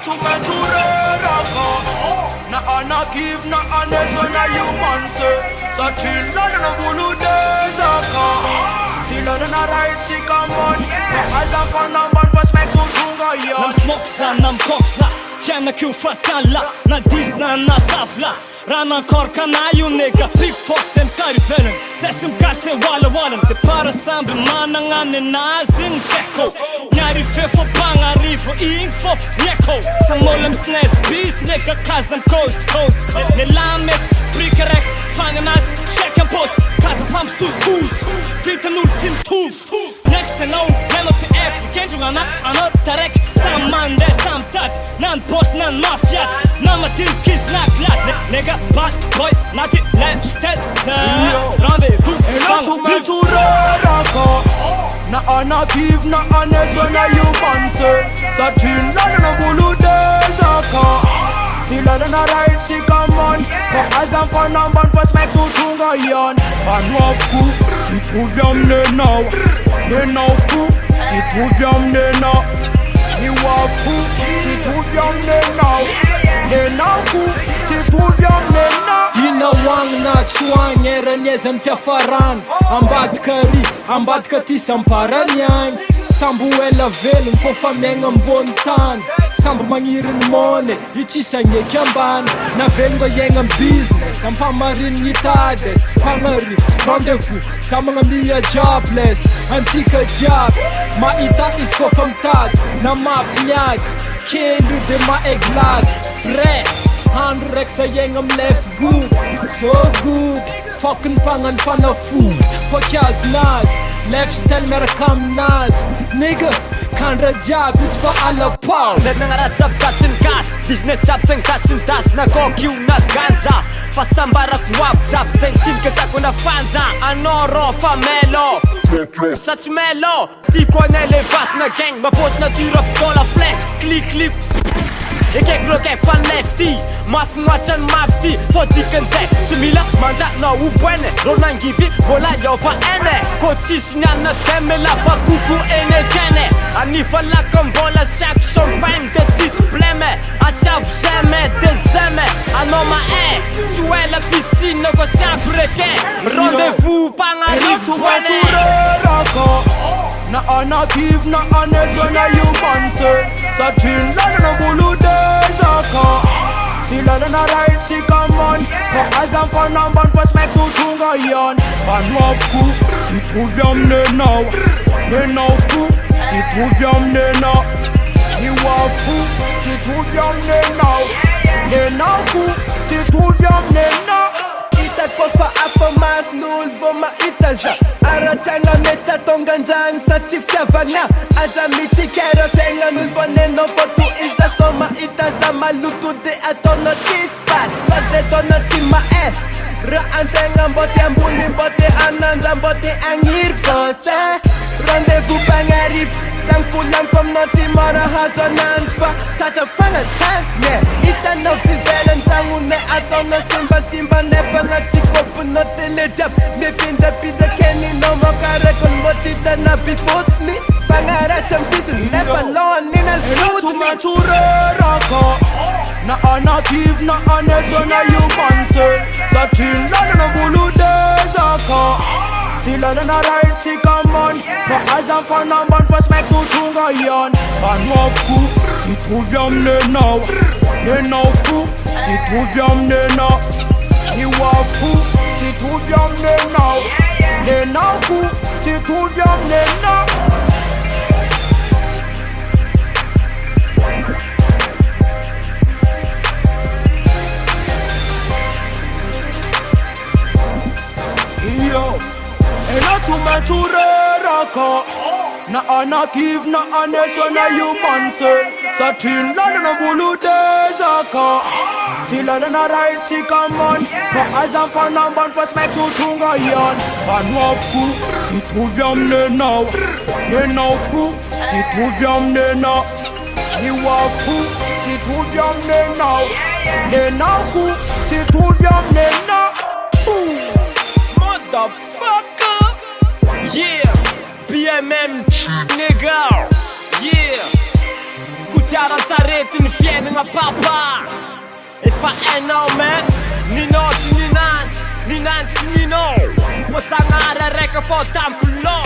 To me to the rock, na give na honest when a human say. So children no bulu dezaka, children na right sick and man. As a fan and man first make so tunga ya. Nam smoksa, nam koksa, känna kufatsalla, na disna na safla. Rana korka na ju nigga, big foxen tsari pelen. Sesum kase wala wala, te para sambe mananga ne nazin teko. Nyari fefo panga rifo info njeko. Samolem snes bis nigga kazam kos. Ne lamet, brikarek, fanganas, checken post. Kazam fam sus hus, fritan ultim tuf. Next and on, nemo till F, kenjungana, anot tarek. Samman det samtat, nan post nan mafiat. Namma till kiss naklat, nigga bad boy, not it left step. Rendezvous, not to me to rock. Na give na honest when a human say. So children no bulu dezaka, children na right sick and man. For as a fan and man first make so tunga yan. Man of ku, si puvyam ne now, ne now ku, si puvyam ne now. You are ku, si puvyam ne now, ne now ku, si puvyam ne now. Ina wang na chuang era nyezan fiafaran. Ambad kati samparan yang. Sambu ela velum po famenga mbontan. Sambu mangirin mone, ichisa nyekyamban. Na vengo yenga business, sampa marin yitades. Pangari, rendezvous, samanga mia jobless. Antika job, ma ita isko famtad. Na mafnyag, kelu de ma eglad. Bre, 100 gängam left good, so good. Fucking pangan fan of food. Fuck as nas, left ställ mera kam nas. Nigga, kandra job is för alla paus. Zet nga ratsap satsin gas, business chap seng satsin das. Na kokyu na ganja, fast sambara kuwap chap seng sin kesa kuna fanza. Anoro famelo, sats melo. Ti kwa nele vas na gang, mapot na tiro kola flex. Click. Ik kijk nog echt van lefty, maf matchan mafti, voor die kan zeggen. Sumila, man dat nou hoe buene, Ronan give it, bola jou van ene. Coaches nyan na teme la pa kuku ene kene. Anifa la kom bola sak som pijn, dat is blemme. Asaf zeme, de zeme, anoma suela piscine, go sak breke. Rendezvous, pangari, buene. Na give na honest when a human say. So children no bulu dezaka, children na right sick and man. For as a fan and man first make so tunga yan. Man of ku, si puvyam ne now, ku, si puvyam ne now. You of ku, si puvyam ne now, ku, si puvyam ne now. Ita kofa apa mas nul voma itaja. Arachanga meta tonganjang sa chief kavana. Aja michi kera fenga nul voneno fotu iza soma itaza malutu de atono dispas. Sadre tono tima Ra antenga mbote ambuni mbote ananda mbote angir pose. Rendezvous bangarip. Sang fulam kom noti mara hazonansfa. Tata fanga tansne. Ita no vivelen tangune atono simba never nga chikopu no telejab. Me pinda pida keni no makare kon motita na bifutni. Pangara cham season never long nina zrut. To me to rock. Na give na honest when a human say. So children no bulu dezaka, children na right sick and man. For as a fan and man first make so tunga yan. Man of ku, si puvyam ne now, ku, si puvyam ne now. You of ku, si puvyam ne now, ku, si puvyam ne now. To me to rock. Na give na honest when a human say. So children no bulu dezaka, children na right sick and man. For as a fan and man first make so tunga yan. Man of ku, si puvyam ne now, ku, si puvyam ne now. You of ku, si puvyam ne now, ku, si puvyam ne now. Yeah, BMM nigga. Yeah, kodiaran-tsarety ny fiainagna papa. Efa hainao man, ninao tsy ninantsy, ninantsy ninao. Mposagnara raika fô tampilô.